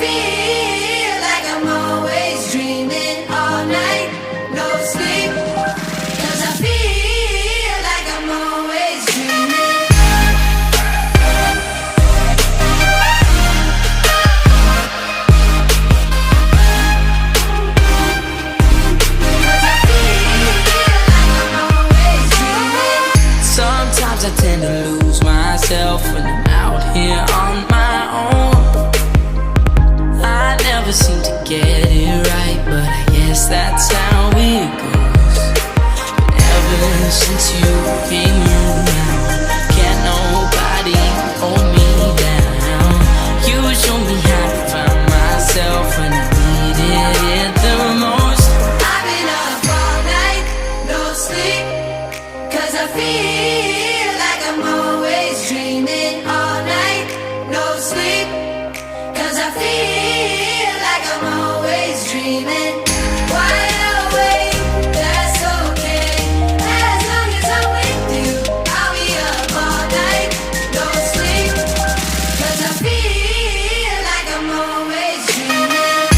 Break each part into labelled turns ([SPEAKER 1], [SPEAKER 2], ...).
[SPEAKER 1] feel like I'm always dreaming all night, no sleep. 'Cause I feel like I'm always dreaming.
[SPEAKER 2] Sometimes I tend to lose myself when I'm out here on my own. I never seem to get it right, but I guess that's how it goes. But ever since you came around, can't nobody hold me down. You show me how to find myself when I needed it the most.
[SPEAKER 1] I've been up all night, no sleep. 'Cause I feel like I'm always dreaming all night, no sleep. 'Cause I feel like I'm always dreaming. Wide awake, that's okay. As long as I'm with you, I'll be up all night, no sleep. 'Cause I feel like I'm always dreaming.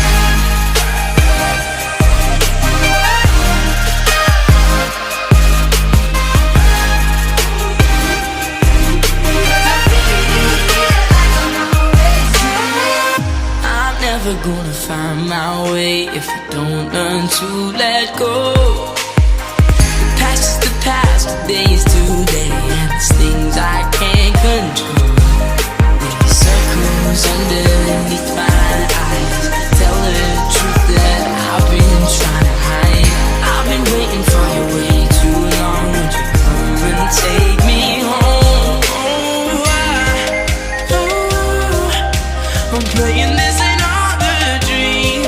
[SPEAKER 2] I'm never gonna find my way if I don't learn to let go. The past is the past, today is today, and there's things I can't control. There's circles underneath my eyes, tell the truth that I've been trying to hide. I've been waiting for you way too long. Would you come and take me home? I'm playing this another dream.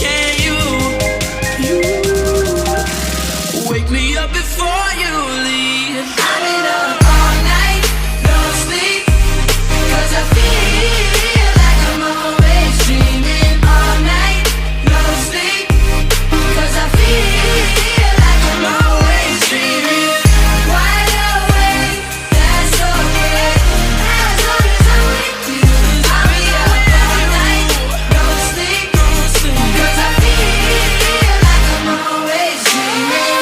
[SPEAKER 2] Can you wake me up before you leave?
[SPEAKER 1] I've been up all night, no sleep. 'Cause I feel like I'm always dreaming all night, no sleep. 'Cause I feel like I'm always dreaming. Wide awake, that's okay. As long as I'm with you, I'll be up all night, no sleep. 'Cause I feel like I'm always dreaming.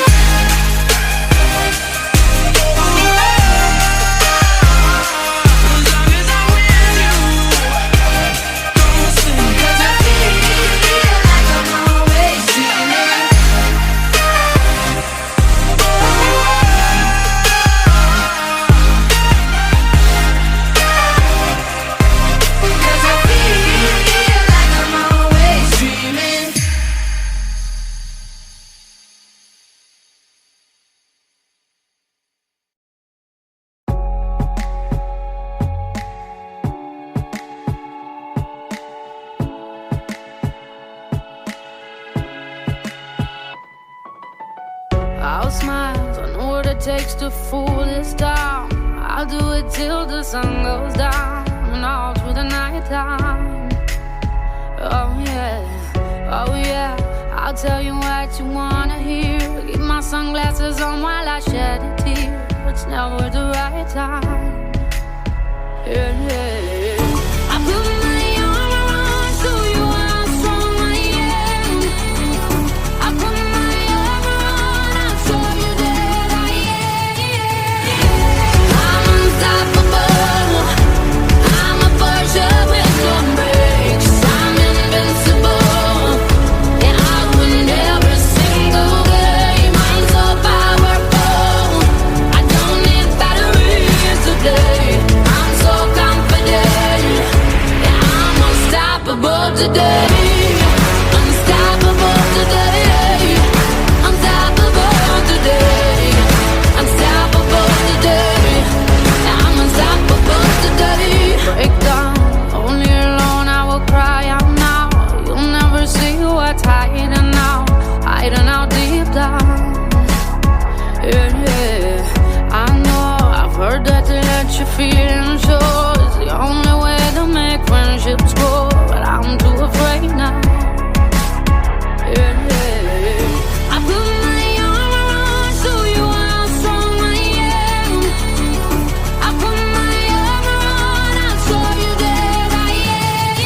[SPEAKER 3] I'll smile, I know what it takes to fool this town. I'll do it till the sun goes down and all through the night time. Oh yeah, I'll tell you what you wanna hear. Keep my sunglasses on while I shed a tear. It's never the right time. Yeah. I put my arm around, show you how strong I am. I put my arm around, I'll show you that I am. I'm unstoppable. I'm a Porsche with no brakes. I'm invincible, and I win every single game. I'm so powerful, I don't need batteries today. I'm so confident, yeah, I'm unstoppable today. Unstoppable today. Unstoppable today. Unstoppable today. Yeah, I'm unstoppable today. Break down, only alone I will cry out now. You'll never see what's hiding out, hiding out deep down. Yeah, I know, I've heard that to let you feel and show is the only way to make friendships grow, but I'm too afraid now. Yeah, I put my arm around, show you how strong I am. I put my arm around, I'll show you that I am.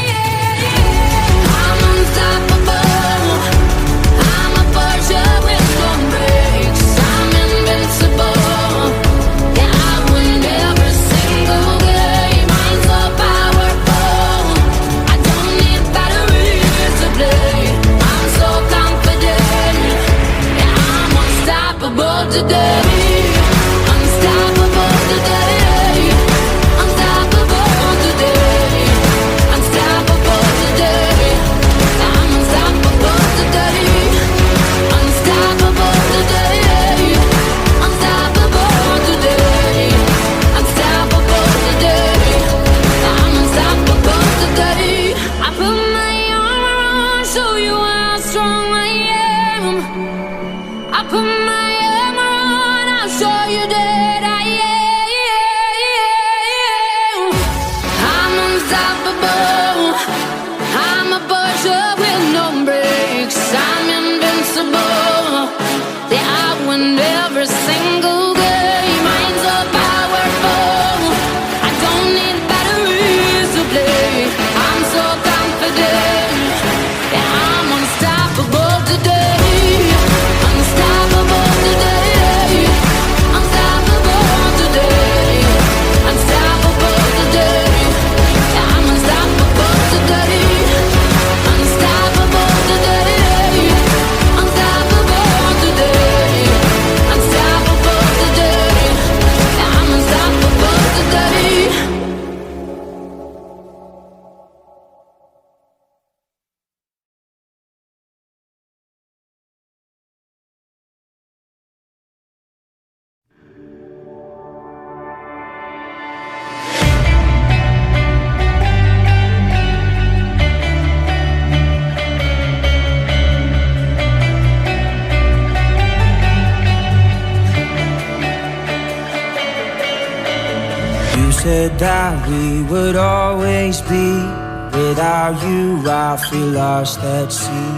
[SPEAKER 4] You said that we would always be. Without you I feel lost at sea.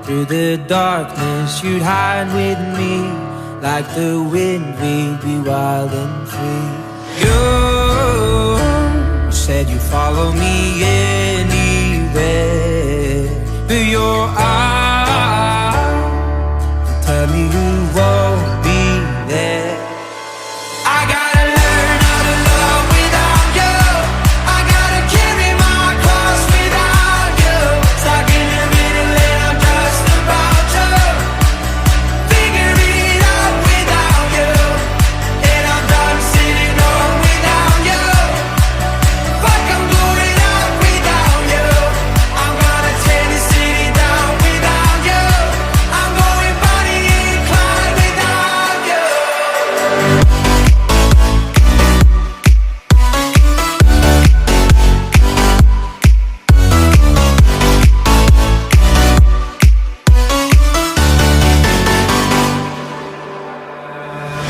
[SPEAKER 4] Through the darkness you'd hide with me. Like the wind we'd be wild and free. You said you'd follow me anywhere. But your eyes tell me you won't be there. I gotta learn how to love without you. I gotta carry my cross without you. Stuck in the middle and I'm just about to figure it out without you. And I'm done sitting home without you. Fuck, I'm going out without you. I'm gonna tear the city down without you. I'm going Bonnie and Clyde without you.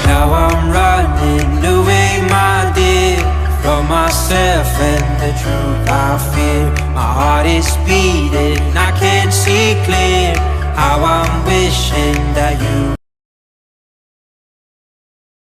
[SPEAKER 4] Now I'm running away, my dear, from myself and the truth I fear. My heart is beating, I can't see clear. How I'm wishing that you